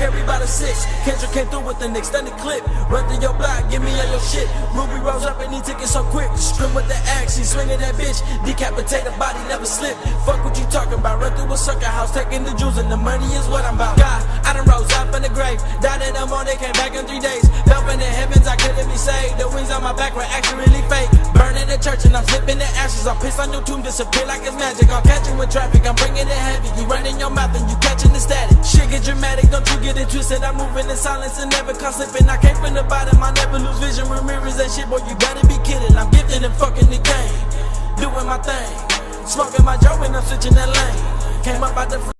carried by the 6. Kendrick came through with an extended clip. Run through your block, give me all your shit. Ruby rose up and he took it so quick. Scream with the axe, he swinging that bitch. Decapitate the body, never slip. Fuck what you talking about. Run through a circuit house, taking the jewels, and the money is what I'm about. God, I done rose up in the grave. Died in the morning, came back in 3 days. Fell in the heavens, I couldn't be saved. The wings on my back were actually really fake. Burning the church and I'm slipping the ashes. I'll piss on your tomb, disappear like it's magic. I'll catch you with traffic, I'm bringing it heavy. You running your mouth and you catching the static. Shit get dramatic, don't you get it twisted. I'm moving in silence and never caught slipping. I came from the bottom, I never lose vision. Ramirez that shit, boy, you better be kidding. I'm gifted and fucking the game, doing my thing. Smoking my joint when I'm switching that lane. Came up out the